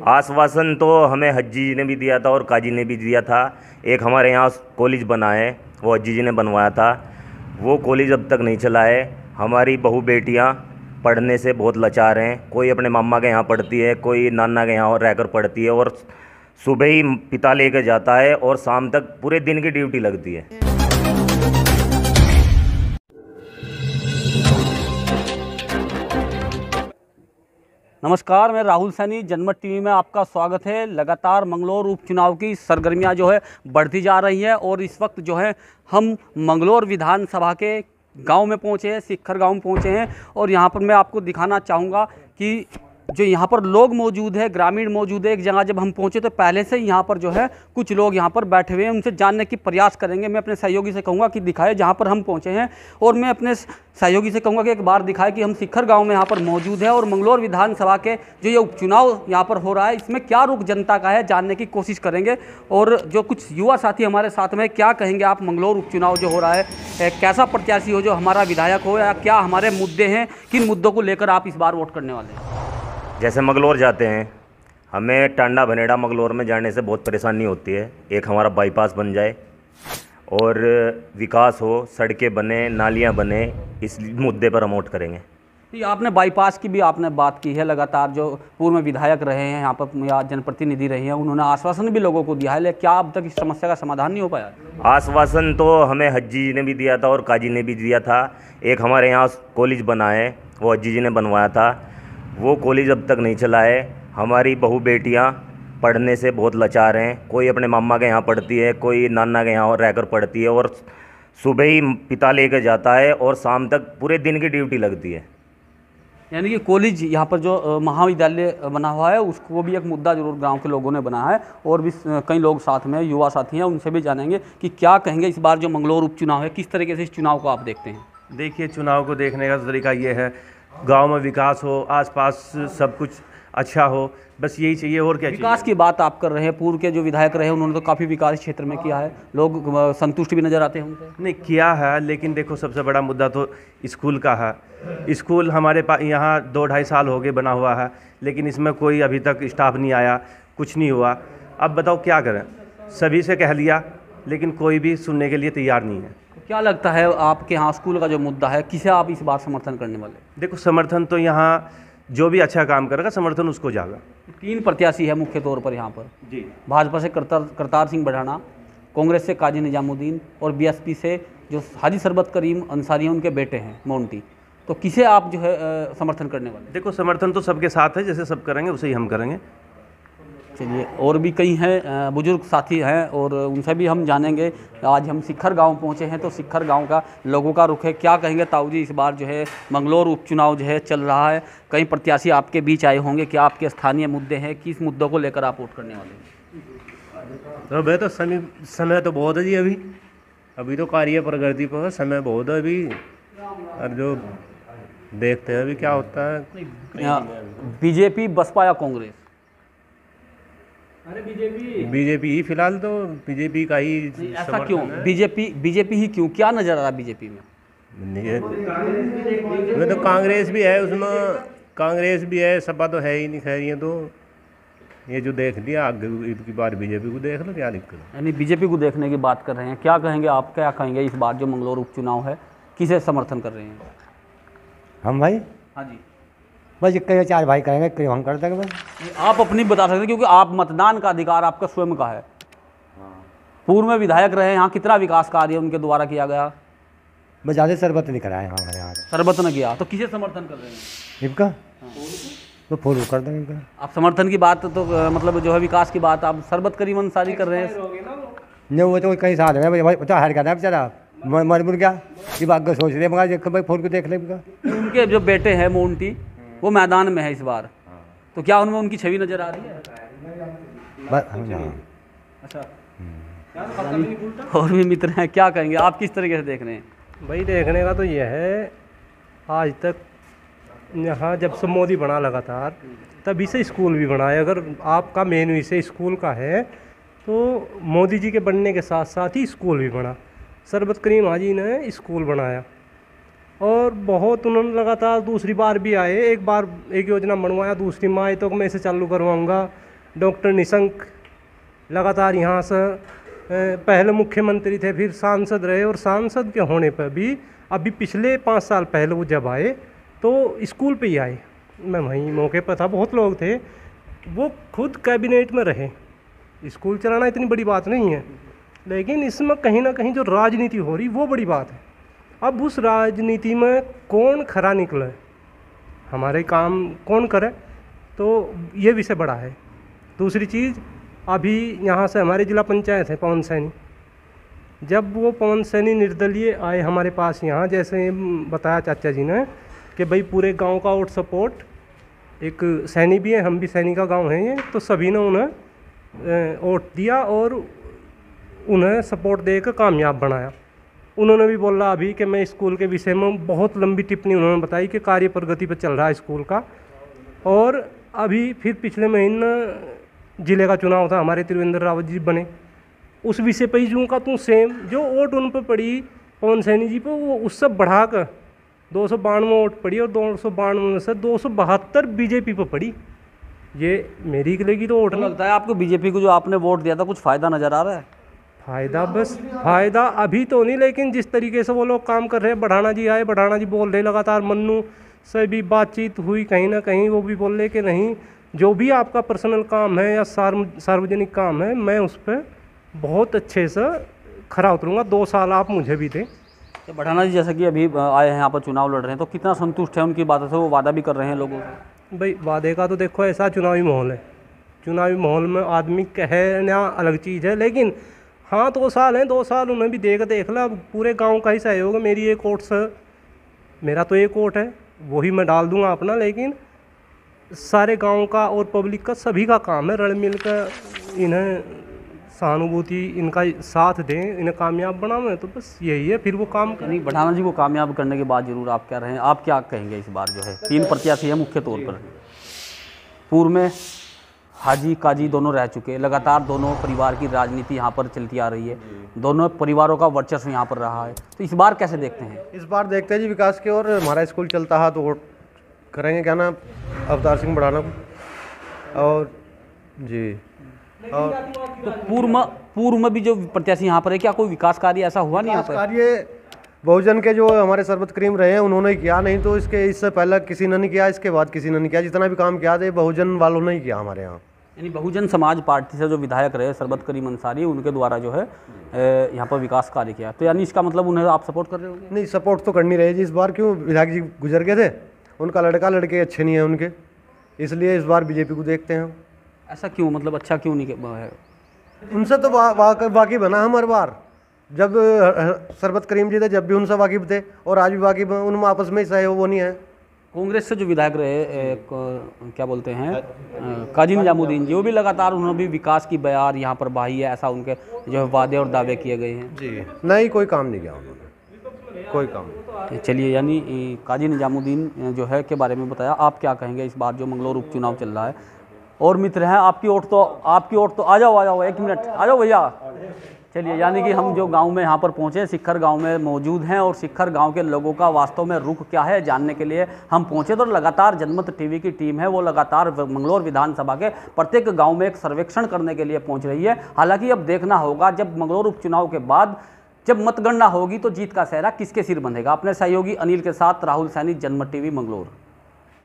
आश्वासन तो हमें हज्जी जी ने भी दिया था और काजी ने भी दिया था। एक हमारे यहाँ कॉलेज बना है, वो हज्जी जी ने बनवाया था। वो कॉलेज अब तक नहीं चला है। हमारी बहू बेटियाँ पढ़ने से बहुत लाचार हैं। कोई अपने मामा के यहाँ पढ़ती है, कोई नाना के यहाँ रहकर पढ़ती है, और सुबह ही पिता लेकर जाता है और शाम तक पूरे दिन की ड्यूटी लगती है। नमस्कार, मैं राहुल सैनी, जनमत टीवी में आपका स्वागत है। लगातार मंगलौर उपचुनाव की सरगर्मियां जो है बढ़ती जा रही है और इस वक्त जो है हम मंगलौर विधानसभा के गांव में पहुंचे हैं, सिक्खर गांव में पहुंचे हैं। और यहां पर मैं आपको दिखाना चाहूँगा कि जो यहाँ पर लोग मौजूद है, ग्रामीण मौजूद है। एक जगह जब हम पहुँचे तो पहले से यहाँ पर जो है कुछ लोग यहाँ पर बैठे हुए हैं, उनसे जानने की प्रयास करेंगे। मैं अपने सहयोगी से कहूँगा कि दिखाए जहाँ पर हम पहुँचे हैं, और मैं अपने सहयोगी से कहूँगा कि एक बार दिखाए कि हम सिक्खर गांव में यहाँ पर मौजूद है और मंगलौर विधानसभा के जो ये उपचुनाव यहाँ पर हो रहा है, इसमें क्या रुख जनता का है जानने की कोशिश करेंगे। और जो कुछ युवा साथी हमारे साथ में, क्या कहेंगे आप मंगलौर उपचुनाव जो हो रहा है, कैसा प्रत्याशी हो जो हमारा विधायक हो, या क्या हमारे मुद्दे हैं, किन मुद्दों को लेकर आप इस बार वोट करने वाले हैं। जैसे मंगलौर जाते हैं, हमें टांडा भनेड़ा मंगलौर में जाने से बहुत परेशानी होती है। एक हमारा बाईपास बन जाए और विकास हो, सड़कें बने, नालियां बने, इस मुद्दे पर हम वोट करेंगे। ये आपने बाईपास की भी आपने बात की है। लगातार जो पूर्व में विधायक रहे हैं यहाँ पर या जनप्रतिनिधि रहे हैं, उन्होंने आश्वासन भी लोगों को दिया है, लेकिन क्या अब तक इस समस्या का समाधान नहीं हो पाया? आश्वासन तो हमें हज्जी जी ने भी दिया था और काजी ने भी दिया था। एक हमारे यहाँ कॉलेज बना है, वो हज्जी जी ने बनवाया था। वो कॉलेज अब तक नहीं चला है। हमारी बहू बेटियाँ पढ़ने से बहुत लाचार हैं। कोई अपने मामा के यहाँ पढ़ती है, कोई नाना के यहाँ रहकर पढ़ती है, और सुबह ही पिता लेकर जाता है और शाम तक पूरे दिन की ड्यूटी लगती है। यानी कि कॉलेज यहाँ पर जो महाविद्यालय बना हुआ है, उसको भी एक मुद्दा जरूर गांव के लोगों ने बनाया है। और भी कई लोग साथ में युवा साथी हैं, उनसे भी जानेंगे कि क्या कहेंगे इस बार जो मंगलौर उपचुनाव है, किस तरीके से इस चुनाव को आप देखते हैं। देखिए, चुनाव को देखने का तरीका ये है, गांव में विकास हो, आसपास सब कुछ अच्छा हो, बस यही चाहिए। और क्या विकास चाहिए? की बात आप कर रहे हैं, पूर्व के जो विधायक रहे उन्होंने तो काफ़ी विकास क्षेत्र में किया है, लोग संतुष्ट भी नज़र आते हैं उनसे। नहीं किया है, लेकिन देखो सबसे बड़ा मुद्दा तो स्कूल का है। स्कूल हमारे पास यहाँ 2-2.5 साल हो गए बना हुआ है, लेकिन इसमें कोई अभी तक स्टाफ नहीं आया, कुछ नहीं हुआ। अब बताओ क्या करें, सभी से कह लिया लेकिन कोई भी सुनने के लिए तैयार नहीं है। क्या लगता है आपके यहाँ स्कूल का जो मुद्दा है, किसे आप इस बार समर्थन करने वाले? देखो, समर्थन तो यहाँ जो भी अच्छा काम करेगा समर्थन उसको जाएगा। 3 प्रत्याशी है मुख्य तौर पर यहाँ पर जी। भाजपा से करतार सिंह बढ़ाना, कांग्रेस से काजी निजामुद्दीन, और बीएसपी से जो हाजी सरबत करीम अंसारी हैं, उनके बेटे हैं मोंटी। तो किसे आप जो है समर्थन करने वाले? देखो, समर्थन तो सबके साथ है, जैसे सब करेंगे उसे ही हम करेंगे। चलिए, और भी कई हैं बुजुर्ग साथी हैं और उनसे भी हम जानेंगे। आज हम सिक्खर गांव पहुंचे हैं, तो सिक्खर गांव का लोगों का रुख है। क्या कहेंगे ताऊ जी, इस बार जो है मंगलौर उपचुनाव जो है चल रहा है, कई प्रत्याशी आपके बीच आए होंगे, क्या आपके स्थानीय मुद्दे हैं, किस मुद्दों को लेकर आप वोट करने वाले हैं? तो भाई, तो समय तो बहुत है जी। अभी तो कार्य प्रगति पर समय बहुत है अभी, और जो देखते हैं अभी क्या होता है। बीजेपी, बसपा या कांग्रेस? बीजेपी ही फिलहाल तो बीजेपी का ही। ऐसा क्यों? बीजेपी ही क्यों? क्या नजर आ रहा है बीजेपी में? उसमें तो कांग्रेस भी है, उसमें कांग्रेस भी है, सपा तो है ही नहीं। खैर ये जो देख लिया, आगे की बार बीजेपी को देख लो, क्या दिक्कत है। यानी बीजेपी को देखने की बात कर रहे हैं। क्या कहेंगे आप, क्या कहेंगे इस बार जो मंगलौर उपचुनाव है, किसे समर्थन कर रहे हैं? हम भाई, हाँ जी, बस कई 4 भाई करेंगे, कई हम कर देंगे बस। आप अपनी बता सकते हैं, क्योंकि आप मतदान का अधिकार आपका स्वयं का है। पूर्व में विधायक रहे, यहाँ कितना विकास कार्य उनके द्वारा किया गया? बस ज़्यादा शरबत नहीं कराए हमारे यहाँ। सरबत ने किया, तो किसे समर्थन कर रहे हैं? इनका तो फॉलो कर देंगे इनका। आप समर्थन की बात तो मतलब जो है विकास की बात आप सरबत करीम अंसारी कर रहे हैं। नहीं, वो तो कई साल है भाई, तो हार गया बेचारा, मर गया। ये बात को सोच रहे मगर देखो भाई, फोन को देख ले। उनके जो बेटे हैं मोंटी, वो मैदान में है इस बार, तो क्या उनमें उनकी छवि नजर आ रही है? अच्छा, और भी मित्र हैं, क्या कहेंगे आप, किस तरीके से देख रहे हैं? भाई, देखने का तो ये है, आज तक यहाँ जब से मोदी बना लगातार, तभी से स्कूल भी बना है। अगर आपका मेन विषय स्कूल का है तो मोदी जी के बनने के साथ साथ ही स्कूल भी बना। सरबत करीम हाजी ने स्कूल बनाया और बहुत उन्होंने लगातार दूसरी बार भी आए। एक बार एक योजना बनवाया, दूसरी माह तो मैं इसे चालू करवाऊंगा, डॉक्टर निशंक लगातार यहाँ से पहले मुख्यमंत्री थे, फिर सांसद रहे, और सांसद के होने पर भी अभी पिछले 5 साल पहले वो जब आए तो स्कूल पे ही आए। मैं वहीं मौके पर था, बहुत लोग थे, वो खुद कैबिनेट में रहे। स्कूल चलाना इतनी बड़ी बात नहीं है, लेकिन इसमें कहीं ना कहीं जो राजनीति हो रही वो बड़ी बात है। अब उस राजनीति में कौन खरा निकले, हमारे काम कौन करे, तो ये विषय बड़ा है। दूसरी चीज़, अभी यहाँ से हमारे जिला पंचायत है पवन सैनी, जब वो पवन सैनी निर्दलीय आए हमारे पास यहाँ, जैसे बताया चाचा जी ने कि भाई पूरे गांव का वोट सपोर्ट, एक सैनी भी है, हम भी सैनी का गांव है ये, तो सभी ने उन्हें वोट दिया और उन्हें सपोर्ट देकर कामयाब बनाया। उन्होंने भी बोला अभी कि मैं स्कूल के विषय में बहुत लंबी टिप्पणी उन्होंने बताई कि कार्य प्रगति पर चल रहा है स्कूल का। और अभी फिर पिछले महीने जिले का चुनाव था, हमारे त्रिवेंद्र रावत जी बने, उस विषय पर ही जूँ का तू सेम जो वोट उन पर पड़ी पवन सैनी जी पर, वो उससे बढ़ाकर 292 वोट पड़ी और 292 में से 272 बीजेपी पर पड़ी। ये मेरी लगी तो वोट लगता है आपको बीजेपी को जो आपने वोट दिया था कुछ फ़ायदा नज़र आ रहा है? फ़ायदा अभी तो नहीं, लेकिन जिस तरीके से वो लोग काम कर रहे हैं, बढ़ाना जी आए, बढ़ाना जी बोल रहे लगातार, मन्नू से भी बातचीत हुई कहीं ना कहीं, वो भी बोल रहे कि नहीं जो भी आपका पर्सनल काम है या सार्वजनिक काम है, मैं उस पर बहुत अच्छे से खरा उतरूँगा, 2 साल आप मुझे भी दें। तो बढ़ाना जी जैसा कि अभी आए हैं यहाँ पर चुनाव लड़ रहे हैं, तो कितना संतुष्ट है उनकी बातों से? वो वादा भी कर रहे हैं लोगों से? भाई वादे का तो देखो, ऐसा चुनावी माहौल है, चुनावी माहौल में आदमी कहना अलग चीज़ है, लेकिन हाँ 2 साल हैं, 2 साल उन्हें भी देख ला, पूरे गांव का ही सहयोग है। मेरी एक वोट से, मेरा तो एक वोट है, वही मैं डाल दूंगा अपना, लेकिन सारे गांव का और पब्लिक का सभी का काम है रल मिल कर इन्हें सहानुभूति, इनका साथ दें, इन्हें कामयाब बनावें, तो बस यही है, फिर वो काम करें। नहीं, बढ़ाना जी को कामयाब करने के बाद जरूर आप कह रहे हैं, आप क्या कहेंगे इस बार? जो है 3 प्रत्याशी है मुख्य तौर पर, पूर्व में हाजी काजी दोनों रह चुके, लगातार दोनों परिवार की राजनीति यहाँ पर चलती आ रही है, दोनों परिवारों का वर्चस्व यहाँ पर रहा है, तो इस बार कैसे देखते हैं? इस बार देखते हैं जी विकास की ओर, हमारा स्कूल चलता है तो वोट करेंगे, क्या नाम, अवतार सिंह बढ़ाना को। और जी, और तो पूर्व में भी जो प्रत्याशी यहाँ पर है, क्या कोई विकास कार्य ऐसा हुआ नहीं यहाँ पर? कार्य बहुजन के जो हमारे सरबत करीम रहे हैं उन्होंने किया, नहीं तो इससे पहले किसी ने नहीं किया, इसके बाद किसी ने नहीं किया। जितना भी काम किया था बहुजन वालों ने ही किया हमारे यहाँ। यानी बहुजन समाज पार्टी से जो विधायक रहे सरबत करीम अंसारी, उनके द्वारा जो है यहाँ पर विकास कार्य किया, तो यानी इसका मतलब उन्हें आप सपोर्ट कर रहे होंगे? नहीं, सपोर्ट तो करनी रहेगी इस बार। क्यों, विधायक जी गुजर गए थे, उनका लड़के अच्छे नहीं है उनके, इसलिए इस बार बीजेपी को देखते हैं। ऐसा क्यों, मतलब अच्छा क्यों नहीं है? उनसे तो वाकिफ बना हम हर बार, जब सरबत करीम जी थे जब भी उनसे वाकिफ थे, और आज भी वाकिफ हैं, उनमें आपस में ही सहयोग वो नहीं है। कांग्रेस से जो विधायक रहे क्या बोलते हैं काजी निजामुद्दीन जी, वो भी लगातार उन्होंने भी विकास की बयार यहाँ पर बहाई है, ऐसा उनके जो है वादे और दावे किए गए हैं। जी नहीं, कोई काम नहीं किया उन्होंने, कोई काम नहीं। चलिए, यानी काजी निजामुद्दीन जो है के बारे में बताया, आप क्या कहेंगे इस बार जो मंगलौर उपचुनाव चल रहा है? और मित्र हैं, आपकी ओट तो आ जाओ 1 मिनट आ जाओ भैया। चलिए, यानी कि हम जो गांव में यहाँ पर पहुँचे, सिक्खर गांव में मौजूद हैं, और सिक्खर गांव के लोगों का वास्तव में रुख क्या है जानने के लिए हम पहुँचे। तो लगातार जनमत टीवी की टीम है, वो लगातार मंगलौर विधानसभा के प्रत्येक गांव में एक सर्वेक्षण करने के लिए पहुँच रही है। हालांकि अब देखना होगा, जब मंगलौर उपचुनाव के बाद जब मतगणना होगी तो जीत का सेहरा किसके सिर बंधेगा। अपने सहयोगी अनिल के साथ राहुल सैनी, जनमत टीवी मंगलौर।